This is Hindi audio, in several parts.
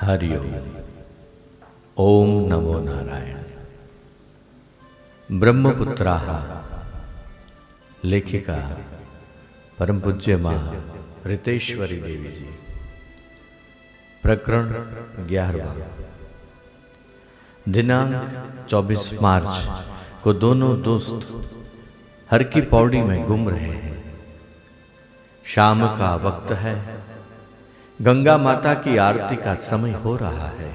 हरिओम। ओम नमो नारायण। ब्रह्मपुत्राः लेखिका परम पूज्य मां रितेश्वरी देवी जी। प्रकरण 11वां। दिनांक 24 मार्च को दोनों दोस्त हर की पौड़ी में घूम रहे हैं। शाम का वक्त है। गंगा माता की आरती का समय हो रहा है।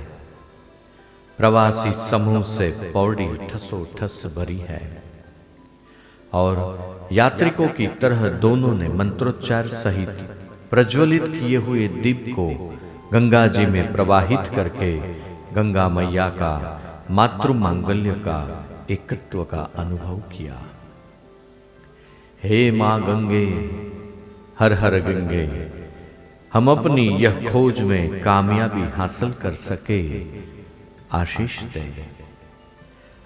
प्रवासी समूह से पौड़ी ठसो ठस भरी है और यात्रिकों की तरह दोनों ने मंत्रोच्चार सहित प्रज्वलित किए हुए दीप को गंगा जी में प्रवाहित करके गंगा मैया का मातृ मांगल्य का एकत्व का अनुभव किया। हे मां गंगे, हर हर गंगे, हम अपनी यह खोज में कामयाबी हासिल कर सके, आशीष दें।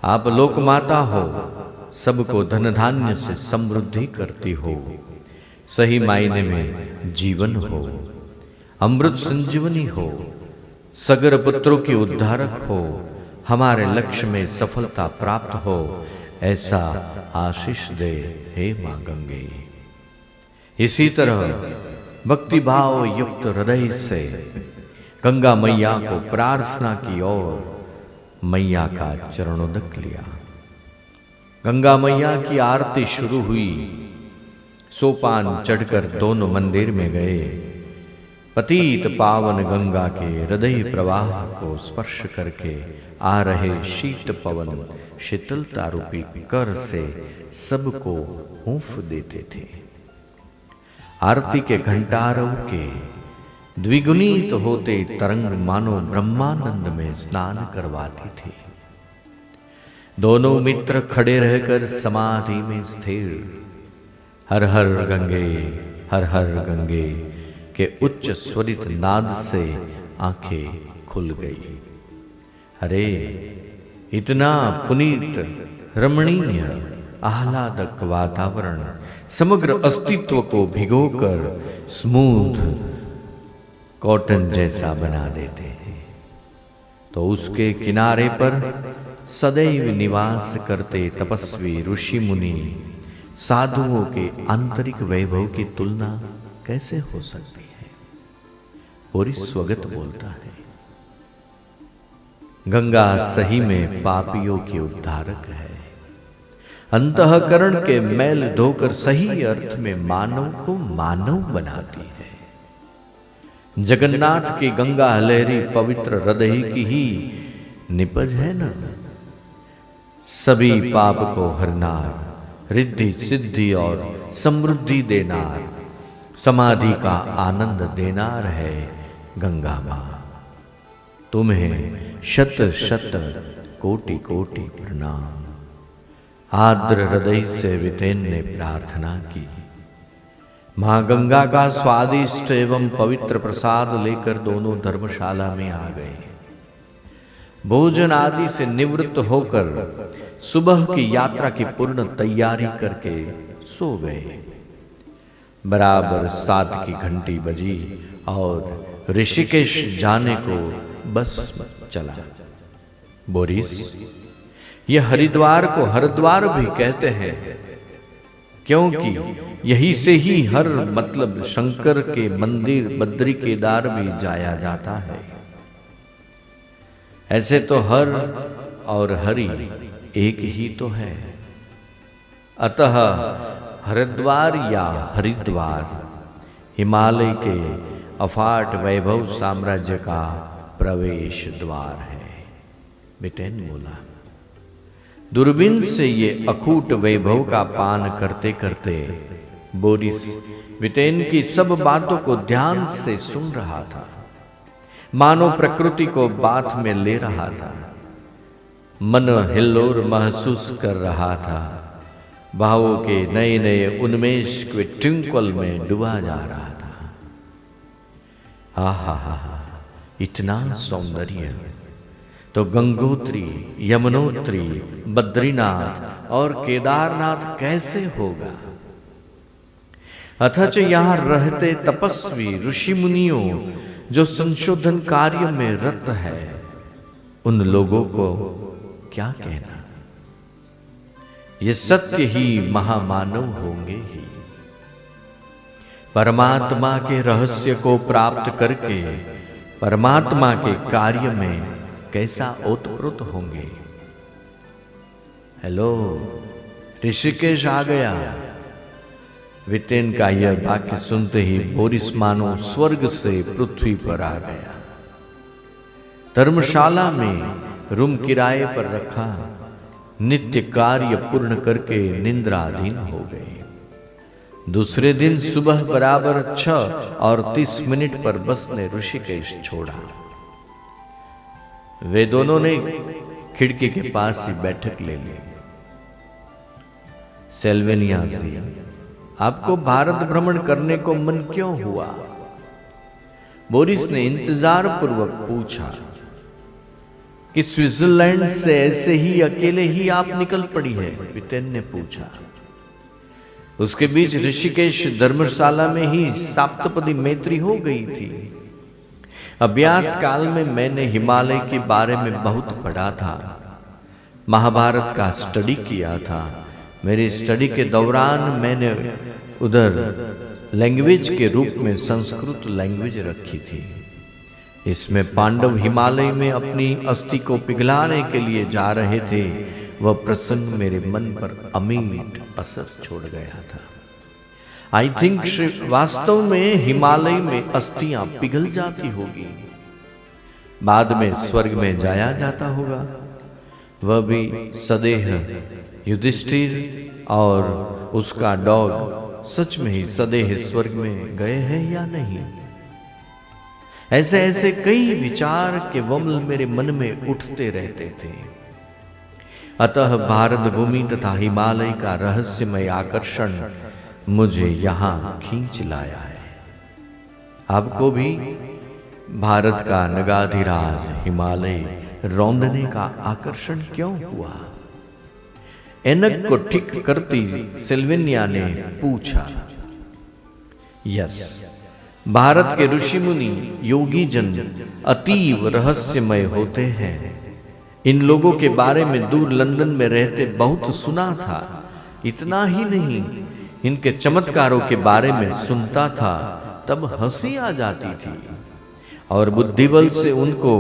आप लोक माता हो, सबको धन धान्य से समृद्धि करती हो, सही मायने में जीवन हो, अमृत संजीवनी हो, सगर पुत्रों की उद्धारक हो, हमारे लक्ष्य में सफलता प्राप्त हो, ऐसा आशीष दे हे मां गंगे। इसी तरह भक्ति भाव युक्त हृदय से गंगा मैया को प्रार्थना की और मैया का चरणोदक लिया। गंगा मैया की आरती शुरू हुई। सोपान चढ़कर दोनों मंदिर में गए। पतित पावन गंगा के हृदय प्रवाह को स्पर्श करके आ रहे शीत पवन शीतलता रूपी कर से सबको हूंफ देते थे। आरती के घंटारों के द्विगुणित होते तरंग मानो ब्रह्मानंद में स्नान करवाती थी। दोनों मित्र खड़े रहकर समाधि में स्थिर हर हर गंगे, हर हर गंगे के उच्च स्वरित नाद से आंखें खुल गई। अरे इतना पुनीत रमणीय आह्लादक वातावरण समग्र अस्तित्व को भिगोकर स्मूथ कॉटन जैसा बना देते हैं। तो उसके किनारे पर सदैव निवास करते तपस्वी ऋषि मुनि साधुओं के आंतरिक वैभव की तुलना कैसे हो सकती है। पूरी स्वगत बोलता है, गंगा सही में पापियों की उद्धारक है। अंतःकरण के मैल धोकर सही अर्थ में मानव को मानव बनाती है। जगन्नाथ की गंगा लहरी पवित्र हृदय की ही निपज है ना। सभी पाप को हरनार, रिद्धि सिद्धि और समृद्धि देनार, समाधि का आनंद देनार है गंगा मां। तुम्हें शत शत कोटि कोटि प्रणाम। आर्द्र हृदय से वितेन ने प्रार्थना की। मां गंगा का स्वादिष्ट एवं पवित्र प्रसाद लेकर दोनों धर्मशाला में आ गए। भोजन आदि से निवृत्त होकर सुबह की यात्रा की पूर्ण तैयारी करके सो गए। बराबर 7 की घंटी बजी और ऋषिकेश जाने को बस चला। बोरिस, यह हरिद्वार को हरद्वार भी कहते हैं, क्योंकि यही से ही हर मतलब शंकर के मंदिर बद्री केदार भी जाया जाता है। ऐसे तो हर और हरि एक ही तो है। अतः हरिद्वार या हरिद्वार हिमालय के अफाट वैभव साम्राज्य का प्रवेश द्वार है। बिटेन बोला। दूरबीन से ये अखूट वैभव का पान करते करते बोरिस विटेन की सब बातों को ध्यान से सुन रहा था, मानो प्रकृति को बात में ले रहा था। मन हिल्लोर महसूस कर रहा था। भावों के नए नए उन्मेष के ट्विंकल में डूबा जा रहा था। आहा हा हा, इतना सौंदर्य तो गंगोत्री, यमुनोत्री, बद्रीनाथ और केदारनाथ कैसे होगा। अथच यहां रहते तपस्वी ऋषि मुनियों जो संशोधन कार्य में रत है, उन लोगों को क्या कहना। ये सत्य ही महामानव होंगे ही। परमात्मा के रहस्य को प्राप्त करके परमात्मा के कार्य में कैसा ओतप्रोत होंगे। हेलो, ऋषिकेश आ गया। वितेन का यह वाक्य सुनते ही बोरिस मानो स्वर्ग से पृथ्वी पर आ गया। धर्मशाला में रूम किराए पर रखा, नित्य कार्य पूर्ण करके निंद्राधीन हो गए। दूसरे दिन सुबह बराबर 6:30 पर बस ने ऋषिकेश छोड़ा। वे दोनों ने खिड़की के पास ही बैठक ले ली। सेल्वेनिया जी, आपको भारत भ्रमण करने को मन क्यों हुआ? बोरिस ने इंतजार पूर्वक पूछा। कि स्विट्जरलैंड से ऐसे ही अकेले ही आप निकल पड़ी है? वितेन ने पूछा। उसके बीच ऋषिकेश धर्मशाला में ही सप्तपदी मैत्री हो गई थी। अभ्यास काल में मैंने हिमालय के बारे में बहुत पढ़ा था, महाभारत का स्टडी किया था। मेरी स्टडी के दौरान मैंने उधर लैंग्वेज के रूप में संस्कृत लैंग्वेज रखी थी। इसमें पांडव हिमालय में अपनी अस्थि को पिघलाने के लिए जा रहे थे। वह प्रसंग मेरे मन पर अमिट असर छोड़ गया था। आई थिंक वास्तव में हिमालय में अस्थियां पिघल जाती होगी, बाद में स्वर्ग में जाया जाता होगा। वह भी सदेह युधिष्ठिर और उसका डॉग सच में ही सदेह स्वर्ग में गए हैं या नहीं? ऐसे ऐसे कई विचार के वमल मेरे मन में उठते रहते थे। अतः भारत भूमि तथा हिमालय का रहस्यमय आकर्षण मुझे यहां खींच लाया है। आपको भी भारत का नगाधिराज हिमालय रौंदने का आकर्षण क्यों हुआ? एनक को ठीक करती सिल्वेनिया ने पूछा। यस, भारत के ऋषि मुनि योगी जन अतीव रहस्यमय होते हैं। इन लोगों के बारे में दूर लंदन में रहते बहुत सुना था। इतना ही नहीं, इनके चमत्कारों के बारे में सुनता था तब हंसी आ जाती थी और बुद्धिबल से उनको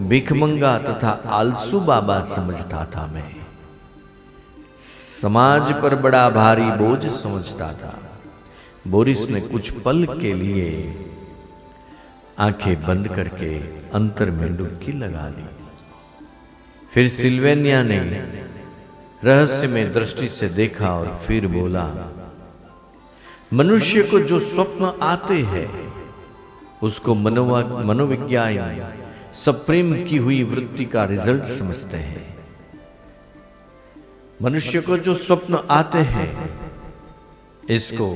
भिखमंगा तथा आलसू बाबा समझता था। मैं समाज पर बड़ा भारी बोझ समझता था। बोरिस ने कुछ पल के लिए आंखें बंद करके अंतर में डुबकी लगा ली। फिर सिल्वेनिया ने रहस्य में दृष्टि से देखा और फिर बोला, मनुष्य को जो स्वप्न आते हैं उसको मनोविज्ञान सप्रेम की हुई वृत्ति का रिजल्ट समझते हैं। मनुष्य को जो स्वप्न आते हैं इसको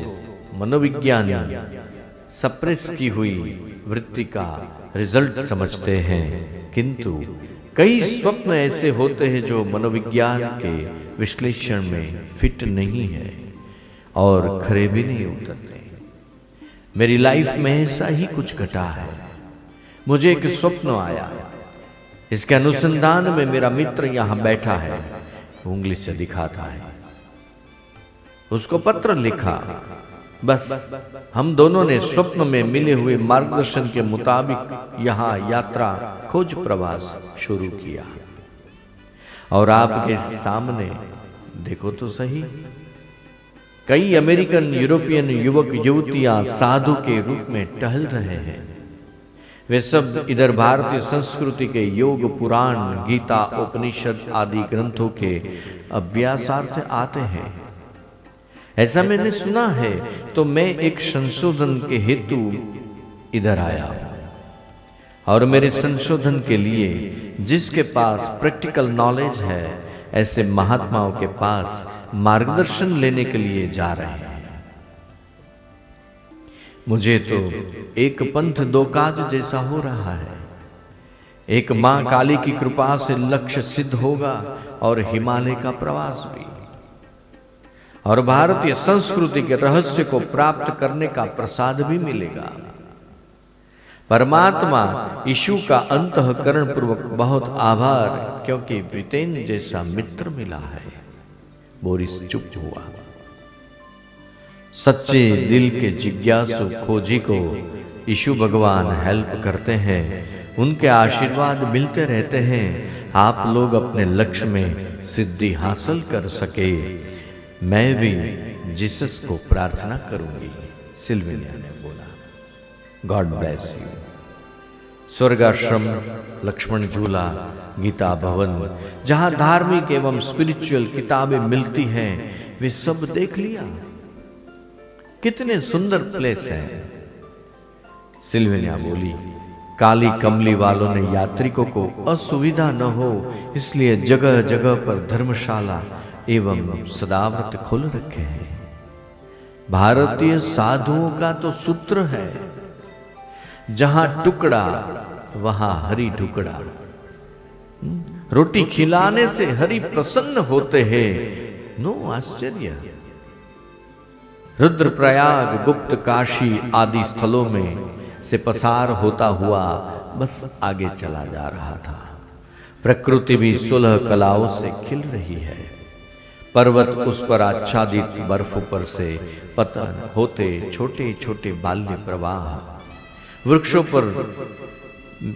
मनोविज्ञान सप्रेस की हुई वृत्ति का रिजल्ट समझते हैं, किंतु कई स्वप्न ऐसे होते हैं जो मनोविज्ञान के विश्लेषण में फिट नहीं है और खरे भी नहीं उतरते। मेरी लाइफ में ऐसा ही कुछ घटा है। मुझे एक स्वप्न आया, इसके अनुसंधान में मेरा मित्र यहां बैठा है, उंगली से दिखाता है। उसको पत्र लिखा। बस हम दोनों ने स्वप्न में मिले हुए मार्गदर्शन के मुताबिक यहां यात्रा खोज प्रवास शुरू किया। और आपके सामने देखो तो सही, कई अमेरिकन यूरोपियन युवक युवतियां साधु के रूप में टहल रहे हैं। वे सब इधर भारतीय संस्कृति के योग पुराण, गीता, उपनिषद आदि ग्रंथों के अभ्यासार्थ आते हैं। ऐसा मैंने सुना है, तो मैं एक संशोधन के हेतु इधर आया और मेरे संशोधन के लिए जिसके पास प्रैक्टिकल नॉलेज है, ऐसे महात्माओं के पास मार्गदर्शन लेने के लिए जा रहे हैं। मुझे तो एक पंथ दो काज जैसा हो रहा है। एक मां काली की कृपा से लक्ष्य सिद्ध होगा और हिमालय का प्रवास भी, और भारतीय संस्कृति के रहस्य को प्राप्त करने का प्रसाद भी मिलेगा। परमात्मा यीशु का अंतःकरण पूर्वक बहुत आभार, क्योंकि वितेन जैसा मित्र मिला है। बोरिस चुप हुआ। सच्चे दिल के जिज्ञासु खोजी को यीशु भगवान हेल्प करते हैं, उनके आशीर्वाद मिलते रहते हैं। आप लोग अपने लक्ष्य में सिद्धि हासिल कर सके, मैं भी जीसस को प्रार्थना करूंगी, सिल्वेनिया ने बोला। God bless you. Swargashram, Lakshman Jhula, Gita भवन, जहां धार्मिक एवं स्पिरिचुअल किताबें मिलती हैं, वे सब देख लिया। कितने सुंदर प्लेस है। सिल्वेनिया बोली, काली कमली वालों ने यात्रिकों को असुविधा न हो इसलिए जगह जगह पर धर्मशाला एवं सदाव्रत खोल रखे हैं। भारतीय साधुओं का तो सूत्र है, जहां टुकड़ा वहां हरि टुकड़ा। रोटी खिलाने से हरि प्रसन्न होते हैं। नो आश्चर्य। रुद्रप्रयाग, गुप्त काशी आदि स्थलों में से पसार होता हुआ बस आगे चला जा रहा था। प्रकृति भी सुलह कलाओं से खिल रही है। पर्वत उस पर आच्छादित बर्फों पर से पतन होते छोटे छोटे बाल्य प्रवाह। वृक्षों पर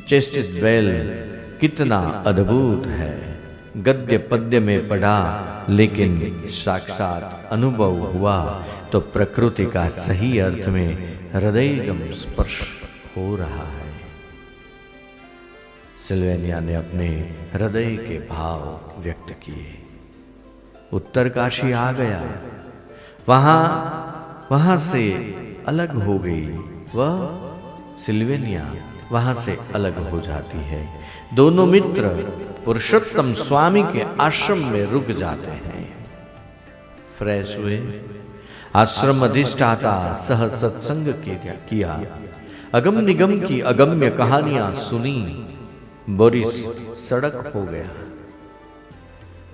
चेष्टित बैल कितना अद्भुत है। गद्य पद्य में पढ़ा, लेकिन साक्षात अनुभव हुआ तो प्रकृति का सही अर्थ में हृदयगम स्पर्श हो रहा है। सिल्वेनिया ने अपने हृदय के भाव व्यक्त किए। उत्तरकाशी आ गया, वहां से अलग हो गई। वह सिल्वेनिया वहां से अलग हो जाती है। दोनों मित्र पुरुषोत्तम स्वामी के आश्रम में रुक जाते हैं। फ्रेश हुए, आश्रम अधिष्ठाता सह सत्संग किया, अगम निगम की अगम्य कहानियां सुनी। बोरिस सड़क हो गया।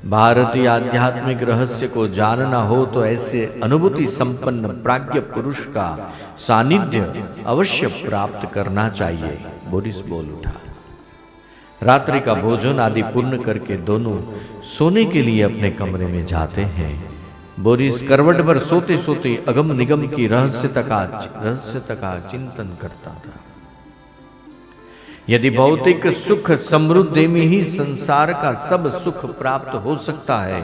भारतीय आध्यात्मिक रहस्य को जानना हो तो ऐसे अनुभूति संपन्न प्राज्ञ पुरुष का सानिध्य अवश्य प्राप्त करना चाहिए। बोरिस बोल उठा। रात्रि का भोजन आदि पूर्ण करके दोनों सोने के लिए अपने कमरे में जाते हैं। बोरिस करवट पर सोते सोते अगम निगम की रहस्यता का चिंतन करता था। यदि भौतिक सुख समृद्धि में ही संसार का सब सुख प्राप्त हो सकता है,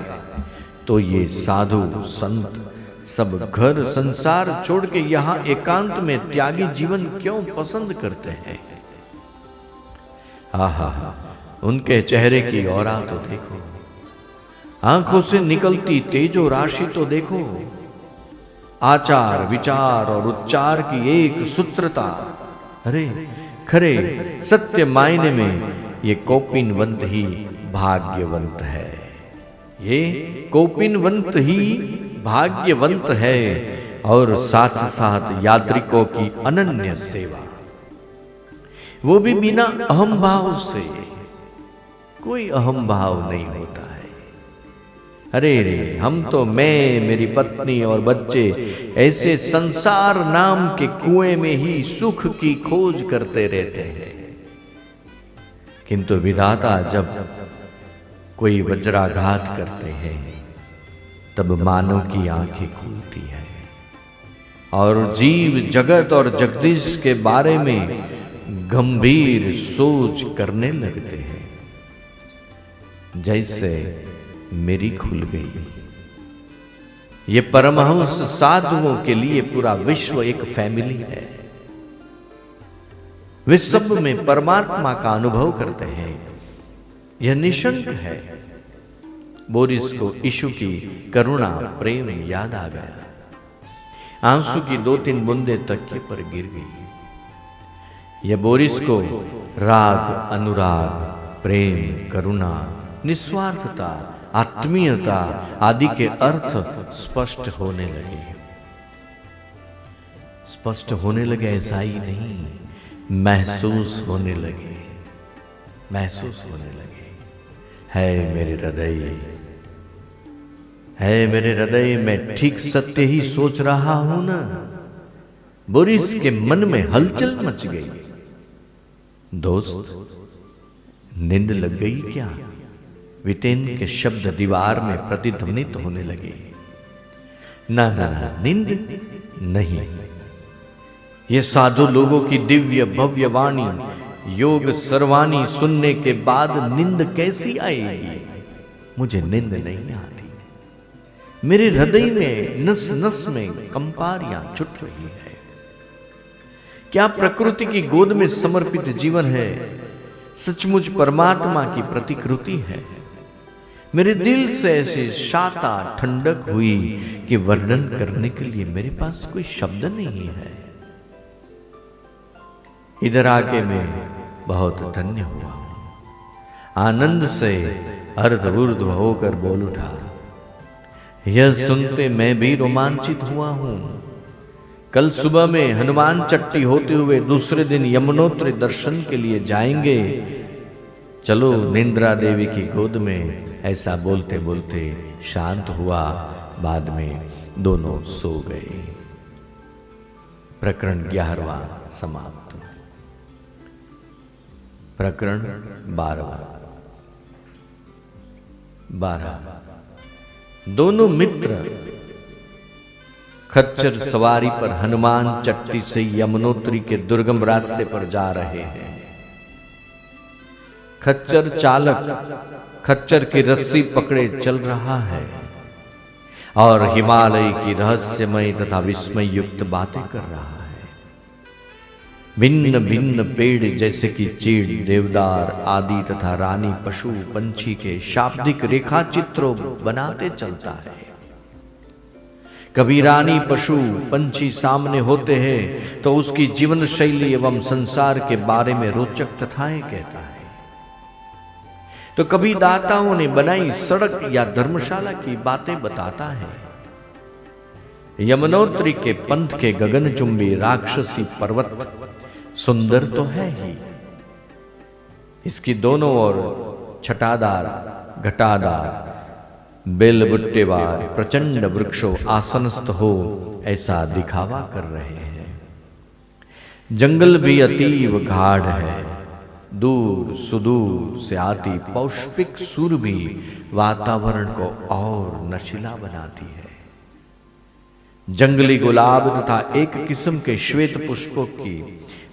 तो ये साधु संत सब घर संसार छोड़ के यहाँ एकांत में त्यागी जीवन क्यों पसंद करते हैं? आहा, उनके चेहरे की औरा तो देखो, आंखों से निकलती तेजो राशि तो देखो, आचार विचार और उच्चार की एक सूत्रता। अरे खरे सत्य मायने में ये कौपिनवंत ही भाग्यवंत है। ये कौपिनवंत ही भाग्यवंत है। और साथ साथ यात्रिकों की अनन्य सेवा, वो भी बिना अहम भाव से। कोई अहम भाव नहीं होता है। अरे रे, हम तो मैं, मेरी पत्नी और बच्चे ऐसे संसार नाम के कुएं में ही सुख की खोज करते रहते हैं। किंतु विधाता जब कोई वज्राघात करते हैं, तब मानव की आंखें खुलती है और जीव जगत और जगदीश के बारे में गंभीर सोच करने लगते हैं। जैसे मेरी खुल गई। ये परमहंस साधुओं के लिए पूरा विश्व एक फैमिली है। वे सब में परमात्मा का अनुभव करते हैं। यह निशंक है। बोरिस को यीशु की करुणा प्रेम याद आ गया। आंसू की 2-3 बूंदें तकिए पर गिर गई। यह बोरिस को राग, अनुराग, प्रेम, करुणा, निस्वार्थता, आत्मीयता आदि के अर्थ स्पष्ट होने लगे। स्पष्ट होने लगे ऐसा ही नहीं, महसूस होने लगे। महसूस होने लगे। है मेरे हृदय, है मेरे हृदय में ठीक सत्य ही सोच रहा हूं ना। बोरिस के मन में हलचल मच गई। दोस्त, नींद लग गई क्या? वितेन के शब्द दीवार में प्रतिध्वनित होने लगे। ना ना ना, नींद नहीं। ये साधु लोगों की दिव्य भव्य वाणी, योग सर्वाणी सुनने के बाद नींद कैसी आएगी? मुझे नींद नहीं आती। मेरे हृदय में नस नस में कंपारियां छुट रही है। क्या प्रकृति की गोद में समर्पित जीवन है सचमुच परमात्मा की प्रतिकृति है? मेरे दिल से ऐसी शाता ठंडक हुई कि वर्णन करने के लिए मेरे पास कोई शब्द नहीं है। इधर आके मैं बहुत धन्य हुआ हूं। आनंद से अर्ध ऊर्ध्व होकर बोल उठा। यह सुनते मैं भी रोमांचित हुआ हूं। कल सुबह में हनुमान चट्टी होते हुए दूसरे दिन यमुनोत्री दर्शन के लिए जाएंगे। चलो निंद्रा देवी की गोद में। ऐसा बोलते बोलते शांत हुआ। बाद में दोनों सो गए। प्रकरण 11वां समाप्त। प्रकरण 12। दोनों मित्र खच्चर सवारी पर हनुमान चट्टी से यमुनोत्री के दुर्गम रास्ते पर जा रहे हैं। खच्चर चालक खच्चर की रस्सी पकड़े चल रहा है और हिमालय की रहस्यमय तथा विस्मय युक्त बातें कर रहा है। भिन्न भिन्न पेड़ जैसे कि चीड़, देवदार आदि तथा रानी पशु पंछी के शाब्दिक रेखा चित्रों बनाते चलता है। कभी रानी पशु पंछी सामने होते हैं तो उसकी जीवन शैली एवं संसार के बारे में रोचक कथाएं कहता है, तो कभी दाताओं ने बनाई सड़क या धर्मशाला की बातें बताता है। यमुनोत्री के पंथ के गगनचुंबी राक्षसी पर्वत सुंदर तो है ही, इसकी दोनों ओर छटादार घटादार बेलबुट्टेवार प्रचंड वृक्षों आसनस्थ हो ऐसा दिखावा कर रहे हैं। जंगल भी अतीव गाढ़ है। दूर सुदूर से आती पौष्पिक सुरभि वातावरण को और नशीला बनाती है। जंगली गुलाब तथा एक किस्म के श्वेत पुष्पों की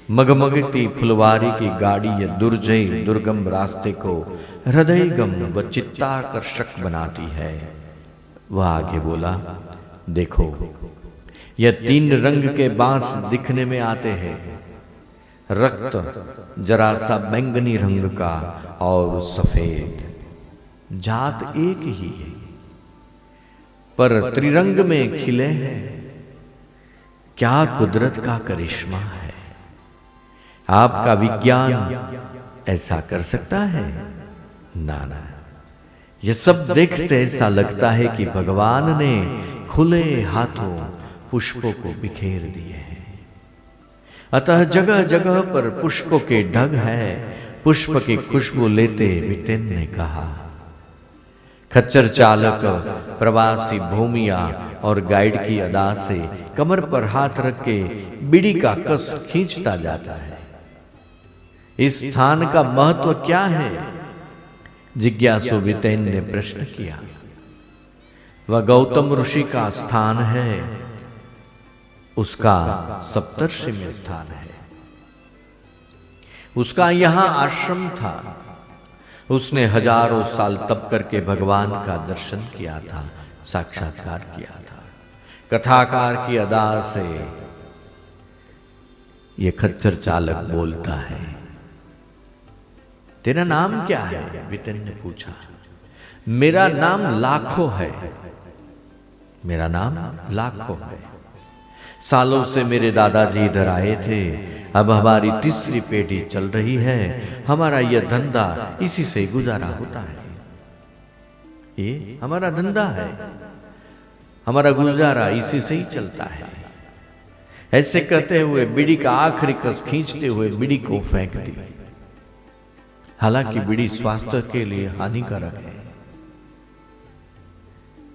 मगमगती फुलवारी की गाड़ी ये दुर्जय दुर्गम रास्ते को हृदयगम व चित्ताकर्षक बनाती है। वह आगे बोला, देखो यह 3 रंग के बांस दिखने में आते हैं। रक्त, जरा सा बैंगनी रंग का और सफेद, जात एक ही है पर त्रिरंग में खिले हैं। क्या कुदरत का करिश्मा है। आपका विज्ञान ऐसा कर सकता है? ना ना, यह सब देखते ऐसा लगता है कि भगवान ने खुले हाथों पुष्पों को बिखेर दिए हैं। अतः जगह जगह पर पुष्पों के ढग है। पुष्प की खुशबू लेते वितेन ने कहा। खच्चर चालक प्रवासी भूमिया और गाइड की अदा से कमर पर हाथ रख के बीड़ी का कस खींचता जाता है। इस स्थान का महत्व क्या है? जिज्ञासु वितेन ने प्रश्न किया। वह गौतम ऋषि का स्थान है। उसका सप्तर्षि में स्थान है। उसका यहां आश्रम था। उसने हजारों साल तप करके भगवान का दर्शन किया था, साक्षात्कार किया था। कथाकार की अदा से यह खच्चर चालक बोलता है। तेरा नाम क्या है? वितेन ने पूछा। मेरा नाम लाखो है। मेरा नाम लाखो है। सालों से मेरे दादाजी इधर आए थे। अब हमारी तीसरी पीढ़ी चल रही है। हमारा यह धंधा इसी से गुजारा होता है। ये हमारा धंधा है। हमारा गुजारा इसी से ही चलता है। ऐसे कहते हुए बीड़ी का आखिरी कस खींचते हुए बीड़ी को फेंक दी। हालांकि बीड़ी स्वास्थ्य के लिए हानिकारक है।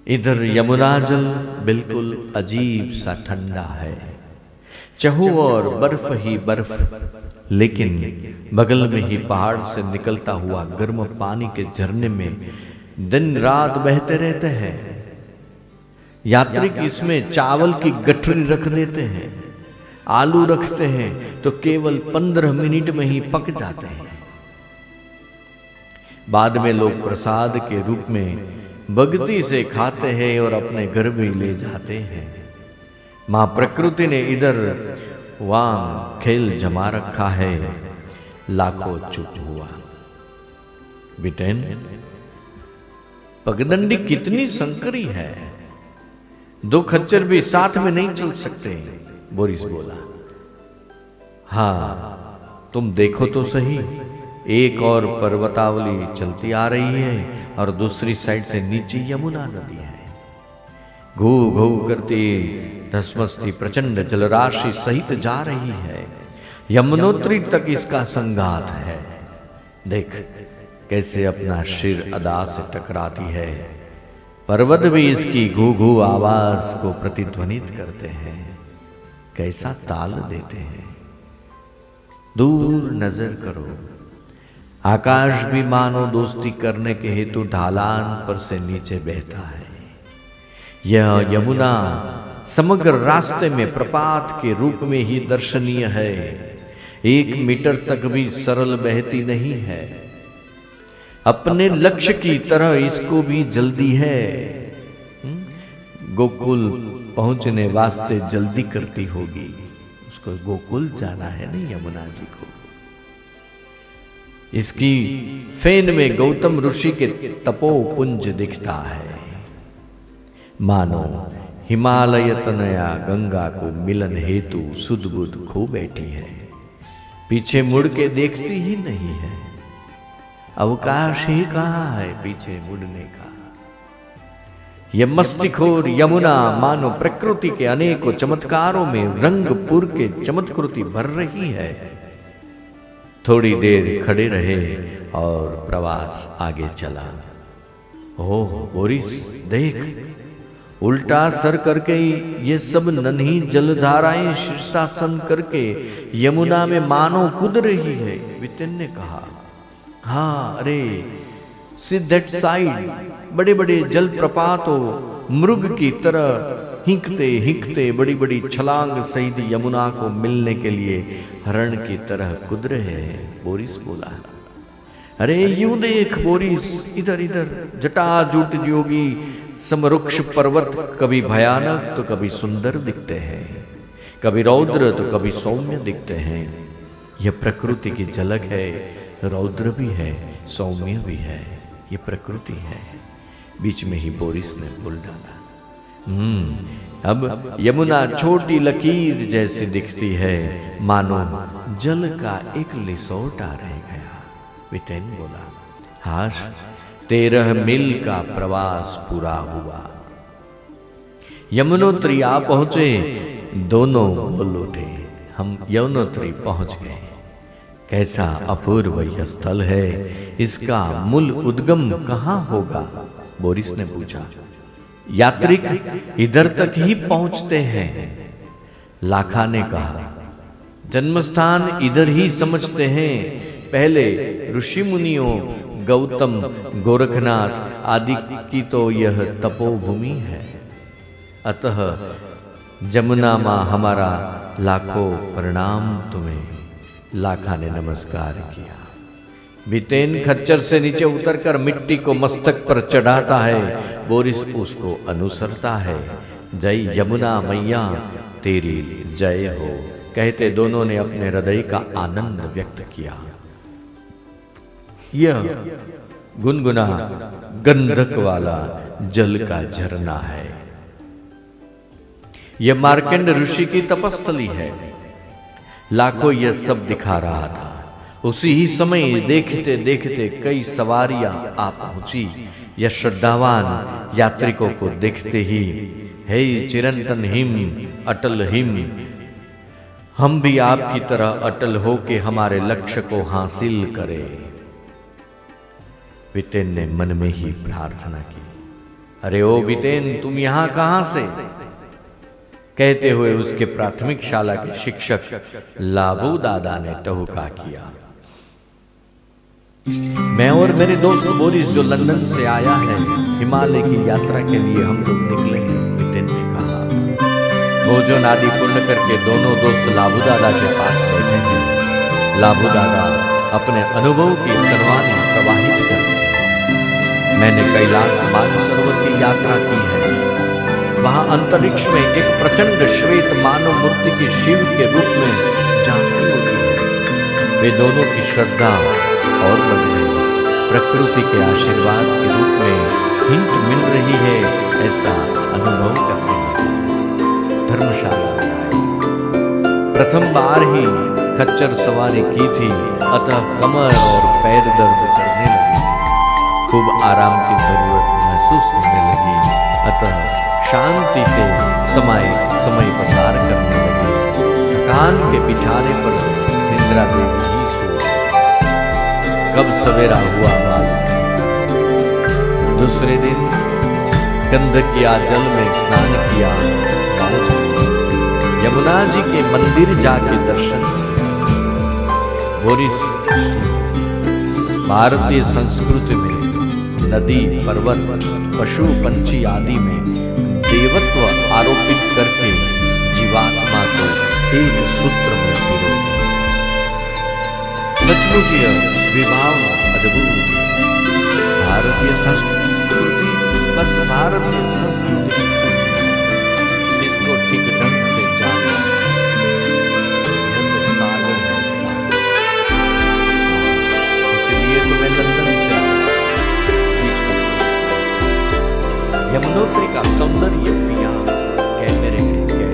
इधर यमुना जल बिल्कुल अजीब सा ठंडा है। चहु और बर्फ ही बर्फ, लेकिन बगल में ही पहाड़ से निकलता हुआ गर्म पानी के झरने में दिन रात बहते रहते हैं। यात्रिक इसमें चावल की गठरी रख देते हैं, आलू रखते हैं तो केवल 15 मिनट में ही पक जाते हैं। बाद में लोग प्रसाद के रूप में भक्ति से खाते हैं और अपने घर भी ले जाते हैं। मां प्रकृति ने इधर वहां खेल जमा रखा है, लाखों चुप हुआ। बिटेन, पगडंडी कितनी संकरी है, 2 खच्चर भी साथ में नहीं चल सकते। बोरिस बोला, हाँ तुम देखो तो सही, एक और पर्वतावली चलती आ रही है और दूसरी साइड से नीचे यमुना नदी है। घू घू करती धसमसती प्रचंड जलराशि सहित जा रही है। यमुनोत्री तक इसका संघात है। देख कैसे अपना सिर अदा से टकराती है। पर्वत भी इसकी घू घू आवाज को प्रतिध्वनित करते हैं। कैसा ताल देते हैं। दूर नजर करो, आकाश भी मानो दोस्ती करने के हेतु ढालान पर से नीचे बहता है। यह यमुना समग्र रास्ते में प्रपात के रूप में ही दर्शनीय है। 1 मीटर तक भी सरल बहती नहीं है। अपने लक्ष्य की तरह इसको भी जल्दी है। गोकुल पहुंचने वास्ते जल्दी करती होगी। उसको गोकुल जाना है नहीं यमुना जी को। इसकी फेन में गौतम ऋषि के तपोपुंज दिखता है। मानो हिमालय तनया गंगा को मिलन हेतु सुध बुध खो बैठी है। पीछे मुड़ के देखती ही नहीं है। अवकाश ही कहां है पीछे मुड़ने का। यह मस्तिखोर यमुना मानो प्रकृति के अनेकों चमत्कारों में रंगपुर के चमत्कृति भर रही है। थोड़ी देर खड़े रहे और प्रवास आगे चला। ओह बोरिस देख, उल्टा सर करके ये सब नन्ही जलधाराएं शीर्षासन करके यमुना में मानो कूद रही है। वितिन ने कहा, हाँ अरे सी दैट साइड, बड़े बड़े जलप्रपातों मृग की तरह हिंकते हिंकते बड़ी बड़ी छलांग सहित यमुना को मिलने के लिए हरण की तरह कूद रहे हैं। बोरिस बोला, अरे यूं देख बोरिस, इधर इधर जटाजूट योगी समरुक्ष पर्वत कभी भयानक तो कभी सुंदर दिखते हैं, कभी रौद्र तो कभी सौम्य दिखते हैं। यह प्रकृति की झलक है। रौद्र भी है, सौम्य भी है, ये प्रकृति है। बीच में ही बोरिस ने बोल डाला, अब यमुना छोटी लकीर जैसी दिखती है, मानो जल का एक लिसोटा रह गया। विटेन बोला, हाश 13 मील का प्रवास पूरा हुआ। यमुनोत्री आ पहुंचे। दोनों बोल उठे, हम यमुनोत्री पहुंच गए। कैसा अपूर्व यह स्थल है, इसका मूल उद्गम कहां होगा? बोरिस ने पूछा। यात्रिक इधर तक ही पहुंचते हैं, लाखा ने कहा। जन्मस्थान इधर ही समझते हैं। पहले ऋषि मुनियों गौतम गोरखनाथ आदि की तो यह तपोभूमि है। अतः जमुना मां हमारा लाखों प्रणाम तुम्हें। लाखा ने नमस्कार किया। बितेन खच्चर से नीचे उतरकर मिट्टी को मस्तक पर चढ़ाता है। बोरिस उसको अनुसरता है। जय यमुना मैया तेरी जय हो कहते दोनों ने अपने हृदय का आनंद व्यक्त किया। यह गुनगुना गंधक वाला जल का झरना है। यह मार्कंड ऋषि की तपस्थली है। लाखों यह सब दिखा रहा था। उसी ही समय देखते देखते कई सवारियां आ पहुंची। यह श्रद्धावान यात्रिकों को देखते ही, हे चिरंतन हिम अटल हिम, हम भी आपकी तरह अटल हो के हमारे लक्ष्य को हासिल करें। वितेन ने मन में ही प्रार्थना की, अरे ओ वितेन, तुम यहां कहां से? कहते हुए उसके प्राथमिक शाला के शिक्षक लाबू दादा ने टहुका किया। मैं और मेरे दोस्त बोरिस जो लंदन से आया है, हिमालय की यात्रा के लिए हम लोग निकले हैं, मितेन ने कहा। भोजन आदि पूर्ण करके दोनों दोस्त लाबू दादा के पास बैठे हैं। लाबू दादा अपने अनुभव की सरवानी प्रवाहित करते हैं। मैंने कैलाश मानसरोवर की यात्रा की है। वहां अंतरिक्ष में एक प्रचंड श्वेत मानव मूर्ति की शिव के रूप में झांकी होती है। वे दोनों की श्रद्धा और बढ़ रही, प्रकृति के आशीर्वाद के रूप में हिंट मिल रही है, ऐसा अनुभव करने लगे। धर्मशाला में आए। प्रथम बार ही खच्चर सवारी की थी, अतः कमर और पैर दर्द करने लगे। खूब आराम की जरूरत महसूस होने लगी, अतः शांति से समय पसार करने लगे। थकान के बिछाने पर निद्रा देवी ही सो। कब सवेरा हुआ मालूम। दूसरे दिन गंधकिया जल में स्नान किया, यमुना जी के मंदिर जाके दर्शन किए। बोरिस, भारतीय संस्कृति में नदी, पर्वत, पशु, पंछी आदि में देवत्व आरोपित करके जीवात्मा को एक सूत्र में पिरो। सचमुच यह विभावना अद्भुत। भारतीय संस्कृति बस भारतीय संस्कृति, इसको ठीक ढंग से जाना। यह तो सागर है, सागर। इसलिए तो मैं लंदन से यमुनोत्री का सौंदर्य पिया कैमरे के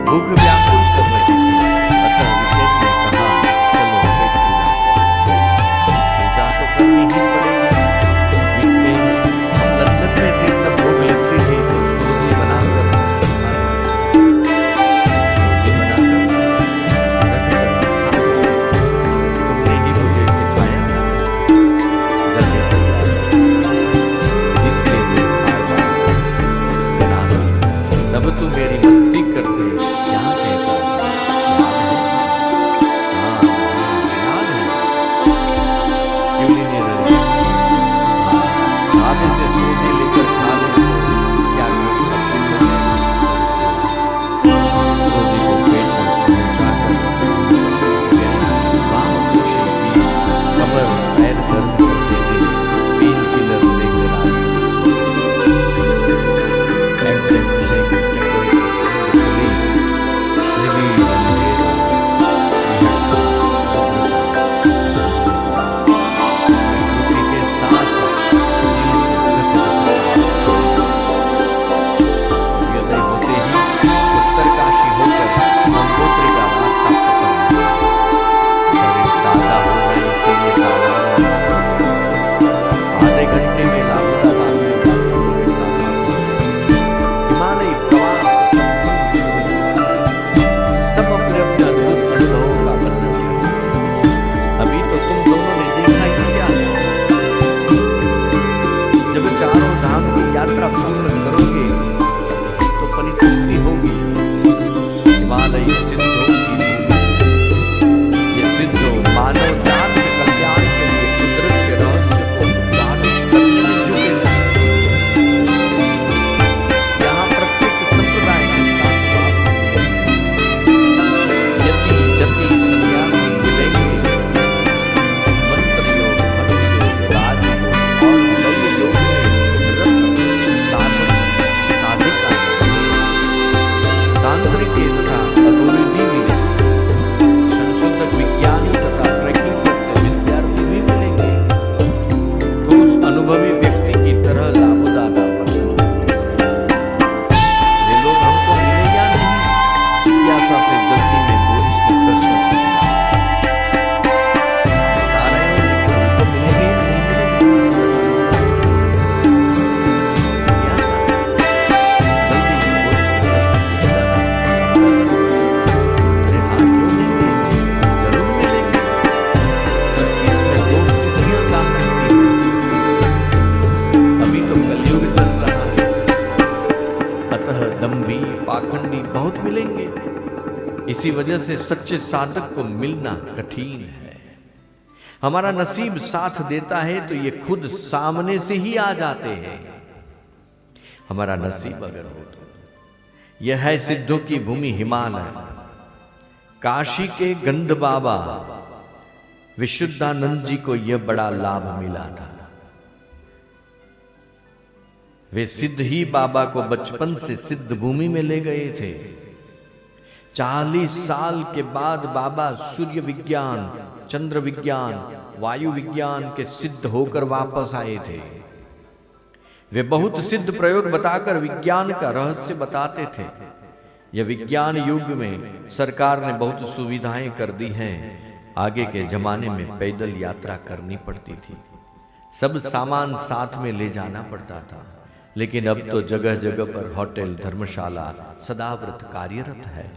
भूख व्याकुल कर रही थी। अतः विवेक ने कहा, चलो पेट पूजा तो करनी ही पड़ेगी। हम लंदन में थे तब भूख लगती थी तो सूजी बनाकर तुमने ही मुझे सिखाया था। तब तू मेरी मस्ती करते क्या कहता आधे से सूजी लेकर खा ले क्या सूजी को पेट में पहुंचाकर कमर पैर दर्द करती थी, पेन किलर लेकर आई। यात्रा पूर्ण करोगे तो परितृप्ति होगी। हिमालय सिद्धों की, ये सिद्धों मानव जात के कल्याण के लिए कुदरत के रहस्य को उद्घाटन करने में जुटे हैं। यहाँ प्रत्येक संप्रदाय के साथ यति जति सन्यासी मिलेंगे। मंत्र योग, भक्ति योग, राजयोग और लौकिक योग तांत्रिक तथा अनुभवी भी मिले। संशोधक विज्ञानी तथा ट्रैकिंग करते विद्यार्थी भी मिलेंगे। तो उस अनुभवी व्यक्ति की तरह लाबू दादा बने। ये लोग हमको मिले या नहीं, जिज्ञासा से जल्दी में बोरिस ने प्रश्न पूछा। बता रहे हैं लेकिन हमको मिलेंगे या नहीं मिलेंगे। अभी तो कलयुग चल रहा है। इसी वजह से सच्चे साधक को मिलना कठिन है। हमारा नसीब साथ देता है तो ये खुद सामने से ही आ जाते हैं। हमारा नसीब अगर हो तो यह है सिद्धों की भूमि हिमालय। काशी के गंध बाबा विशुद्धानंद जी को यह बड़ा लाभ मिला था। वे सिद्ध ही बाबा को बचपन से सिद्ध भूमि में ले गए थे। 40 साल के बाद बाबा सूर्य विज्ञान, चंद्र विज्ञान, वायु विज्ञान के सिद्ध होकर वापस आए थे। वे बहुत सिद्ध प्रयोग बताकर विज्ञान का रहस्य बताते थे। यह विज्ञान युग में सरकार ने बहुत सुविधाएं कर दी हैं। आगे के जमाने में पैदल यात्रा करनी पड़ती थी, सब सामान साथ में ले जाना पड़ता था। लेकिन अब तो जगह जगह पर होटल, धर्मशाला सदाव्रत कार्यरत है।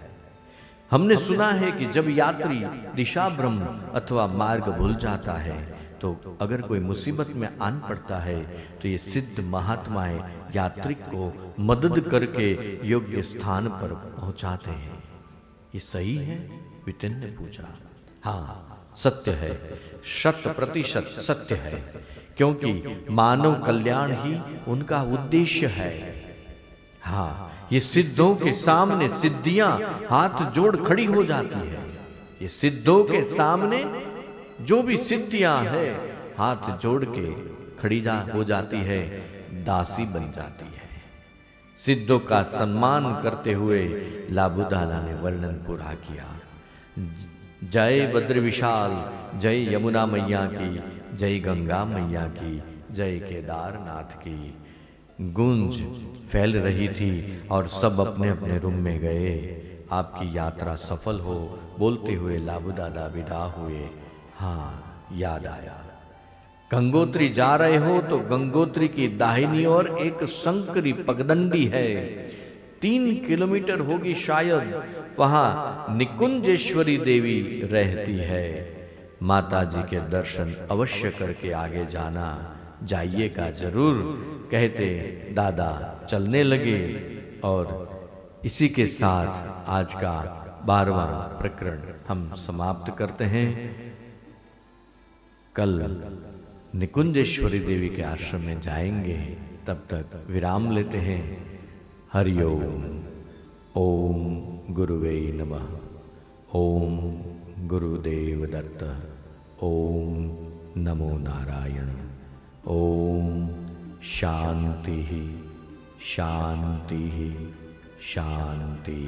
हमने सुना है कि जब यात्री दिशा भ्रम अथवा मार्ग भूल जाता है तो अगर कोई मुसीबत में आन पड़ता है तो ये सिद्ध महात्माएं यात्रिक को मदद करके योग्य स्थान पर पहुंचाते हैं। ये सही है? वितिन ने पूछा। हाँ, सत्य है, 100% सत्य है, क्योंकि मानव कल्याण ही उनका उद्देश्य है। हाँ, ये सिद्धों के सामने सिद्धियां हाथ जोड़ खड़ी हो जाती है। ये सिद्धों के सामने जो भी सिद्धियां है हाथ जोड़ के खड़ी हो जाती है, दासी बन जाती है। सिद्धों का सम्मान करते हुए लाबुदादा ने वर्णन पूरा किया। जय बद्र विशाल, जय यमुना मैया की, जय गंगा मैया की, जय केदारनाथ की। गूंज फैल रही थी और सब अपने अपने रूम में गए। आपकी यात्रा सफल हो बोलते हुए लाबुदादा विदा हुए। हाँ, याद आया, गंगोत्री जा रहे हो तो गंगोत्री की दाहिनी ओर एक शंकरी पगडंडी है, 3 किलोमीटर होगी शायद, वहां निकुंजेश्वरी देवी रहती है। माता जी के दर्शन अवश्य करके आगे जाना, जाइएगा जरूर, कहते दादा चलने लगे। और इसी के साथ आज का 12वां प्रकरण हम समाप्त करते हैं। कल निकुंजेश्वरी देवी के आश्रम में जाएंगे, तब तक विराम लेते हैं। हरिओम। ओम गुरुवे नमः। ओम गुरुदेव दत्त। ओम नमो नारायण। ओम शांति शांति शांति।